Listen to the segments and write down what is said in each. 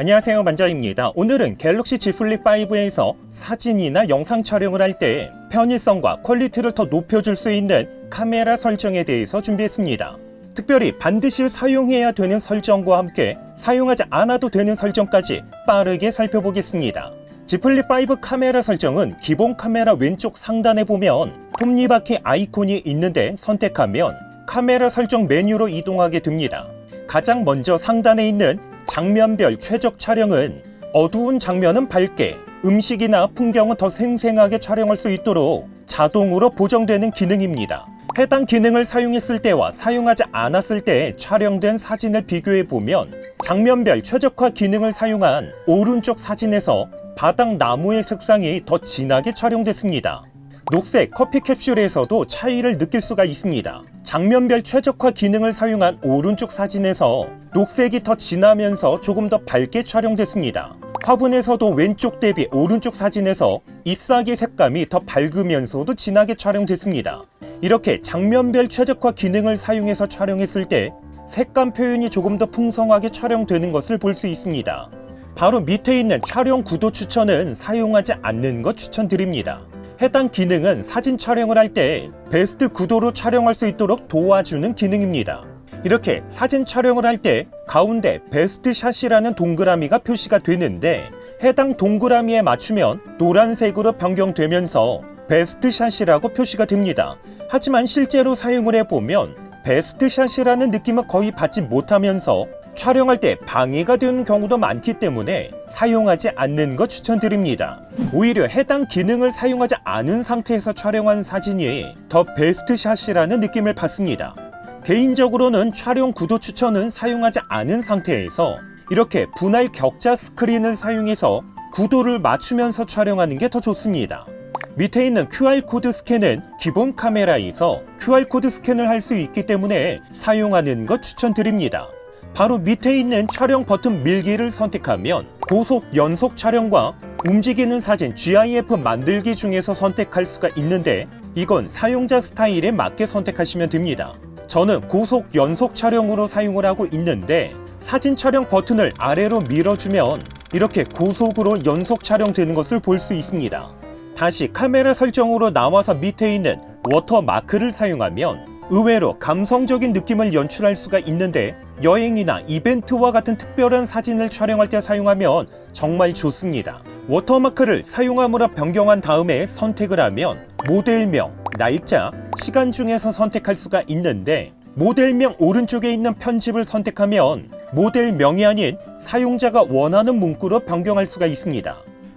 안녕하세요, 만자입니다. 오늘은 갤럭시 Z 플립5에서 사진이나 영상 촬영을 할 때 편의성과 퀄리티를 더 높여줄 수 있는 카메라 설정에 대해서 준비했습니다. 특별히 반드시 사용해야 되는 설정과 함께 사용하지 않아도 되는 설정까지 빠르게 살펴보겠습니다. Z 플립5 카메라 설정은 기본 카메라 왼쪽 상단에 보면 톱니바퀴 아이콘이 있는데 선택하면 카메라 설정 메뉴로 이동하게 됩니다. 가장 먼저 상단에 있는 장면별 최적 촬영은 어두운 장면은 밝게, 음식이나 풍경은 더 생생하게 촬영할 수 있도록 자동으로 보정되는 기능입니다. 해당 기능을 사용했을 때와 사용하지 않았을 때 촬영된 사진을 비교해 보면 장면별 최적화 기능을 사용한 오른쪽 사진에서 바닥 나무의 색상이 더 진하게 촬영됐습니다. 녹색 커피 캡슐에서도 차이를 느낄 수가 있습니다. 장면별 최적화 기능을 사용한 오른쪽 사진에서 녹색이 더 진하면서 조금 더 밝게 촬영됐습니다. 화분에서도 왼쪽 대비 오른쪽 사진에서 잎사귀 색감이 더 밝으면서도 진하게 촬영됐습니다. 이렇게 장면별 최적화 기능을 사용해서 촬영했을 때 색감 표현이 조금 더 풍성하게 촬영되는 것을 볼 수 있습니다. 바로 밑에 있는 촬영 구도 추천은 사용하지 않는 것 추천드립니다. 해당 기능은 사진 촬영을 할 때 베스트 구도로 촬영할 수 있도록 도와주는 기능입니다. 이렇게 사진 촬영을 할 때 가운데 베스트 샷이라는 동그라미가 표시가 되는데 해당 동그라미에 맞추면 노란색으로 변경되면서 베스트 샷이라고 표시가 됩니다. 하지만 실제로 사용을 해보면 베스트 샷이라는 느낌을 거의 받지 못하면서 촬영할 때 방해가 되는 경우도 많기 때문에 사용하지 않는 것 추천드립니다. 오히려 해당 기능을 사용하지 않은 상태에서 촬영한 사진이 더 베스트 샷이라는 느낌을 받습니다. 개인적으로는 촬영 구도 추천은 사용하지 않은 상태에서 이렇게 분할 격자 스크린을 사용해서 구도를 맞추면서 촬영하는 게 더 좋습니다. 밑에 있는 QR코드 스캔은 기본 카메라에서 QR코드 스캔을 할 수 있기 때문에 사용하는 것 추천드립니다. 바로 밑에 있는 촬영 버튼 밀기를 선택하면 고속 연속 촬영과 움직이는 사진 GIF 만들기 중에서 선택할 수가 있는데 이건 사용자 스타일에 맞게 선택하시면 됩니다. 저는 고속 연속 촬영으로 사용을 하고 있는데 사진 촬영 버튼을 아래로 밀어주면 이렇게 고속으로 연속 촬영되는 것을 볼 수 있습니다. 다시 카메라 설정으로 나와서 밑에 있는 워터마크를 사용하면 의외로 감성적인 느낌을 연출할 수가 있는데 여행이나 이벤트와 같은 특별한 사진을 촬영할 때 사용하면 정말 좋습니다. 워터마크를 사용함으로 변경한 다음에 선택을 하면 모델명, 날짜, 시간 중에서 선택할 수가 있는데 모델명 오른쪽에 있는 편집을 선택하면 모델명이 아닌 사용자가 원하는 문구로 변경할 수가 있습니다.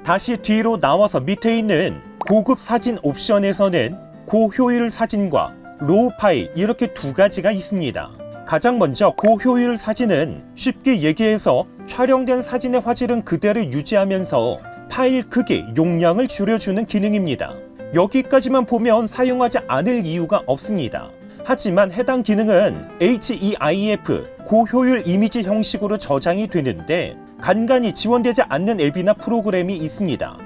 다시 뒤로 나와서 밑에 있는 고급 사진 옵션에서는 고효율 사진과 로우 파일 이렇게 두 가지가 있습니다. 가장 먼저 고효율 사진은 쉽게 얘기해서 촬영된 사진의 화질은 그대로 유지하면서 파일 크기, 용량을 줄여주는 기능입니다. 여기까지만 보면 사용하지 않을 이유가 없습니다. 하지만 해당 기능은 HEIF, 고효율 이미지 형식으로 저장이 되는데 간간히 지원되지 않는 앱이나 프로그램이 있습니다.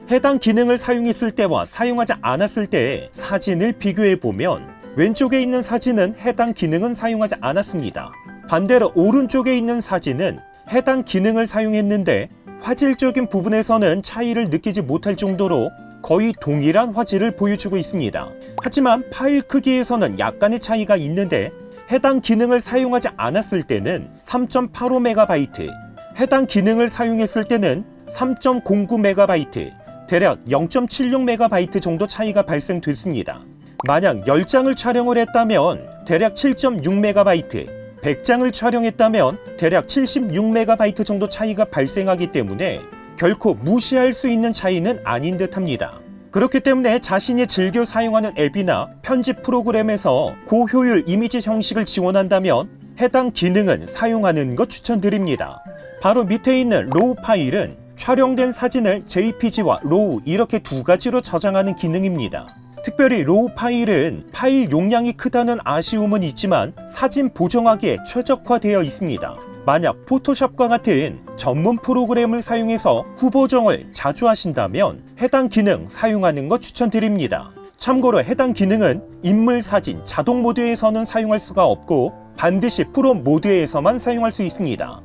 해당 기능을 사용했을 때와 사용하지 않았을 때의 사진을 비교해보면 왼쪽에 있는 사진은 해당 기능은 사용하지 않았습니다. 반대로 오른쪽에 있는 사진은 해당 기능을 사용했는데 화질적인 부분에서는 차이를 느끼지 못할 정도로 거의 동일한 화질을 보여주고 있습니다. 하지만 파일 크기에서는 약간의 차이가 있는데 해당 기능을 사용하지 않았을 때는 3.85MB, 해당 기능을 사용했을 때는 3.09MB, 대략 0.76MB 정도 차이가 발생됐습니다. 만약 10장을 촬영을 했다면 대략 7.6MB, 100장을 촬영했다면 대략 76MB 정도 차이가 발생하기 때문에 결코 무시할 수 있는 차이는 아닌 듯합니다. 그렇기 때문에 자신이 즐겨 사용하는 앱이나 편집 프로그램에서 고효율 이미지 형식을 지원한다면 해당 기능은 사용하는 것 추천드립니다. 바로 밑에 있는 로우 파일은 촬영된 사진을 JPG와 로우 이렇게 두 가지로 저장하는 기능입니다. 특별히 로우 파일은 파일 용량이 크다는 아쉬움은 있지만 사진 보정하기에 최적화되어 있습니다. 만약 포토샵과 같은 전문 프로그램을 사용해서 후보정을 자주 하신다면 해당 기능 사용하는 것 추천드립니다. 참고로 해당 기능은 인물 사진 자동 모드에서는 사용할 수가 없고 반드시 프로 모드에서만 사용할 수 있습니다.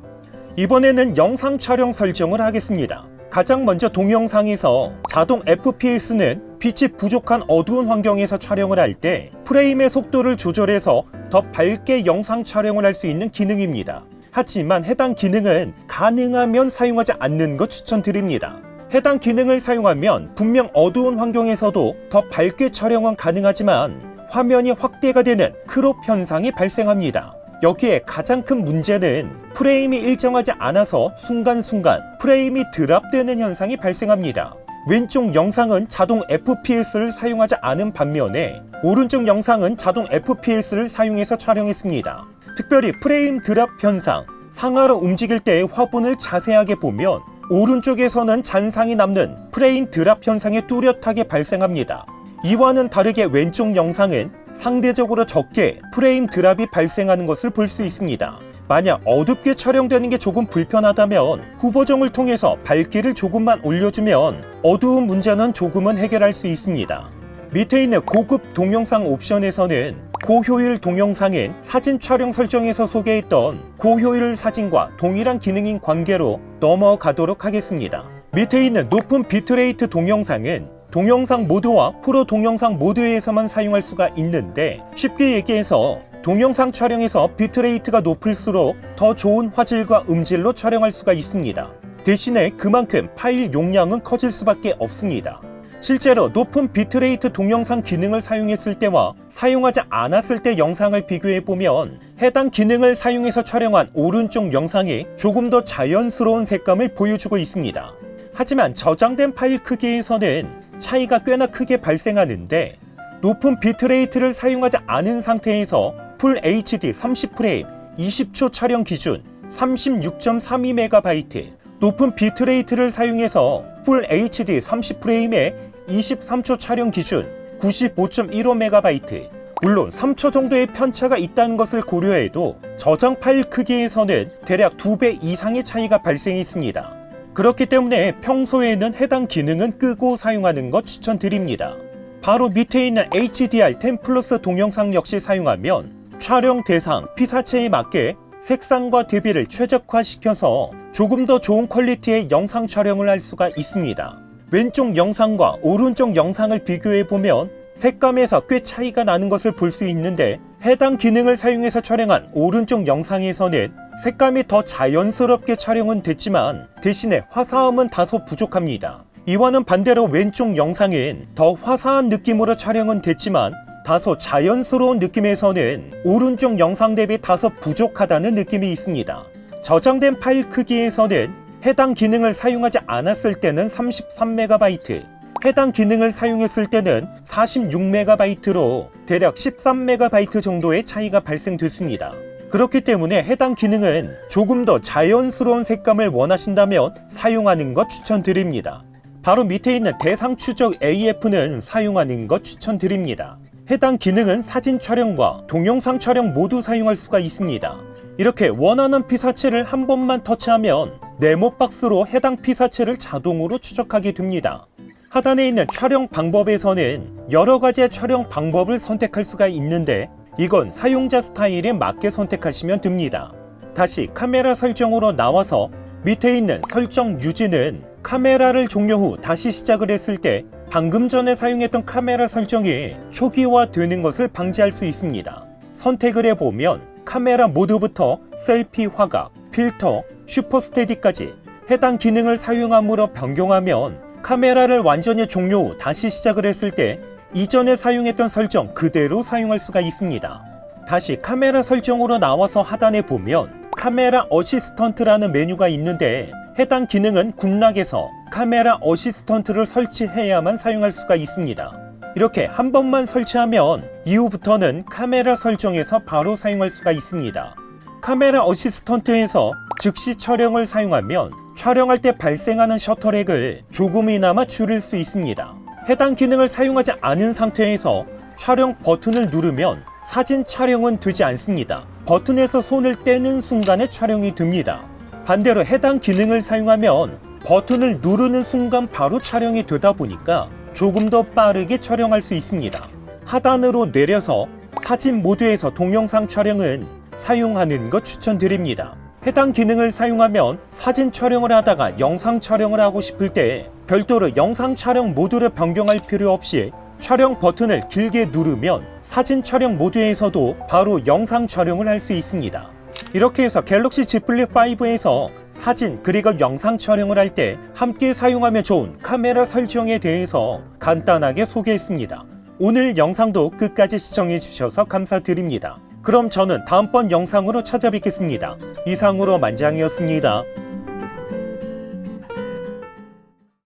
이번에는 영상 촬영 설정을 하겠습니다. 가장 먼저 동영상에서 자동 FPS는 빛이 부족한 어두운 환경에서 촬영을 할 때 프레임의 속도를 조절해서 더 밝게 영상 촬영을 할 수 있는 기능입니다. 하지만 해당 기능은 가능하면 사용하지 않는 것 추천드립니다. 해당 기능을 사용하면 분명 어두운 환경에서도 더 밝게 촬영은 가능하지만 화면이 확대가 되는 크롭 현상이 발생합니다. 여기에 가장 큰 문제는 프레임이 일정하지 않아서 순간순간 프레임이 드랍되는 현상이 발생합니다. 왼쪽 영상은 자동 FPS를 사용하지 않은 반면에 오른쪽 영상은 자동 FPS를 사용해서 촬영했습니다. 특별히 프레임 드랍 현상, 상하로 움직일 때의 화분을 자세하게 보면 오른쪽에서는 잔상이 남는 프레임 드랍 현상이 뚜렷하게 발생합니다. 이와는 다르게 왼쪽 영상은 상대적으로 적게 프레임 드랍이 발생하는 것을 볼 수 있습니다. 만약 어둡게 촬영되는 게 조금 불편하다면 후보정을 통해서 밝기를 조금만 올려주면 어두운 문제는 조금은 해결할 수 있습니다. 밑에 있는 고급 동영상 옵션에서는 고효율 동영상은 사진 촬영 설정에서 소개했던 고효율 사진과 동일한 기능인 관계로 넘어가도록 하겠습니다. 밑에 있는 높은 비트레이트 동영상은 동영상 모드와 프로 동영상 모드에서만 사용할 수가 있는데 쉽게 얘기해서 동영상 촬영에서 비트레이트가 높을수록 더 좋은 화질과 음질로 촬영할 수가 있습니다. 대신에 그만큼 파일 용량은 커질 수밖에 없습니다. 실제로 높은 비트레이트 동영상 기능을 사용했을 때와 사용하지 않았을 때 영상을 비교해보면 해당 기능을 사용해서 촬영한 오른쪽 영상이 조금 더 자연스러운 색감을 보여주고 있습니다. 하지만 저장된 파일 크기에서는 차이가 꽤나 크게 발생하는데 높은 비트레이트를 사용하지 않은 상태에서 풀 HD 30프레임 20초 촬영 기준 36.32MB, 높은 비트레이트를 사용해서 풀 HD 30프레임에 23초 촬영 기준 95.15MB, 물론 3초 정도의 편차가 있다는 것을 고려해도 저장 파일 크기에서는 대략 2배 이상의 차이가 발생했습니다. 그렇기 때문에 평소에는 해당 기능은 끄고 사용하는 것 추천드립니다. 바로 밑에 있는 HDR10 플러스 동영상 역시 사용하면 촬영 대상, 피사체에 맞게 색상과 대비를 최적화시켜서 조금 더 좋은 퀄리티의 영상 촬영을 할 수가 있습니다. 왼쪽 영상과 오른쪽 영상을 비교해보면 색감에서 꽤 차이가 나는 것을 볼 수 있는데 해당 기능을 사용해서 촬영한 오른쪽 영상에서는 색감이 더 자연스럽게 촬영은 됐지만 대신에 화사함은 다소 부족합니다. 이와는 반대로 왼쪽 영상은 더 화사한 느낌으로 촬영은 됐지만 다소 자연스러운 느낌에서는 오른쪽 영상 대비 다소 부족하다는 느낌이 있습니다. 저장된 파일 크기에서는 해당 기능을 사용하지 않았을 때는 33MB, 해당 기능을 사용했을 때는 46MB로 대략 13MB 정도의 차이가 발생됐습니다. 그렇기 때문에 해당 기능은 조금 더 자연스러운 색감을 원하신다면 사용하는 것 추천드립니다. 바로 밑에 있는 대상 추적 AF는 사용하는 것 추천드립니다. 해당 기능은 사진 촬영과 동영상 촬영 모두 사용할 수가 있습니다. 이렇게 원하는 피사체를 한 번만 터치하면 네모박스로 해당 피사체를 자동으로 추적하게 됩니다. 하단에 있는 촬영 방법에서는 여러 가지의 촬영 방법을 선택할 수가 있는데 이건 사용자 스타일에 맞게 선택하시면 됩니다. 다시 카메라 설정으로 나와서 밑에 있는 설정 유지는 카메라를 종료 후 다시 시작을 했을 때 방금 전에 사용했던 카메라 설정이 초기화되는 것을 방지할 수 있습니다. 선택을 해보면 카메라 모드부터 셀피 화각, 필터, 슈퍼스테디까지 해당 기능을 사용함으로 변경하면 카메라를 완전히 종료 후 다시 시작을 했을 때 이전에 사용했던 설정 그대로 사용할 수가 있습니다. 다시 카메라 설정으로 나와서 하단에 보면 카메라 어시스턴트라는 메뉴가 있는데 해당 기능은 국락에서 카메라 어시스턴트를 설치해야만 사용할 수가 있습니다. 이렇게 한 번만 설치하면 이후부터는 카메라 설정에서 바로 사용할 수가 있습니다. 카메라 어시스턴트에서 즉시 촬영을 사용하면 촬영할 때 발생하는 셔터렉을 조금이나마 줄일 수 있습니다. 해당 기능을 사용하지 않은 상태에서 촬영 버튼을 누르면 사진 촬영은 되지 않습니다. 버튼에서 손을 떼는 순간에 촬영이 됩니다. 반대로 해당 기능을 사용하면 버튼을 누르는 순간 바로 촬영이 되다 보니까 조금 더 빠르게 촬영할 수 있습니다. 하단으로 내려서 사진 모드에서 동영상 촬영은 사용하는 것 추천드립니다. 해당 기능을 사용하면 사진 촬영을 하다가 영상 촬영을 하고 싶을 때 별도로 영상 촬영 모드를 변경할 필요 없이 촬영 버튼을 길게 누르면 사진 촬영 모드에서도 바로 영상 촬영을 할 수 있습니다. 이렇게 해서 갤럭시 Z 플립 5에서 사진 그리고 영상 촬영을 할 때 함께 사용하면 좋은 카메라 설정에 대해서 간단하게 소개했습니다. 오늘 영상도 끝까지 시청해 주셔서 감사드립니다. 그럼 저는 다음번 영상으로 찾아뵙겠습니다. 이상으로 만장이었습니다.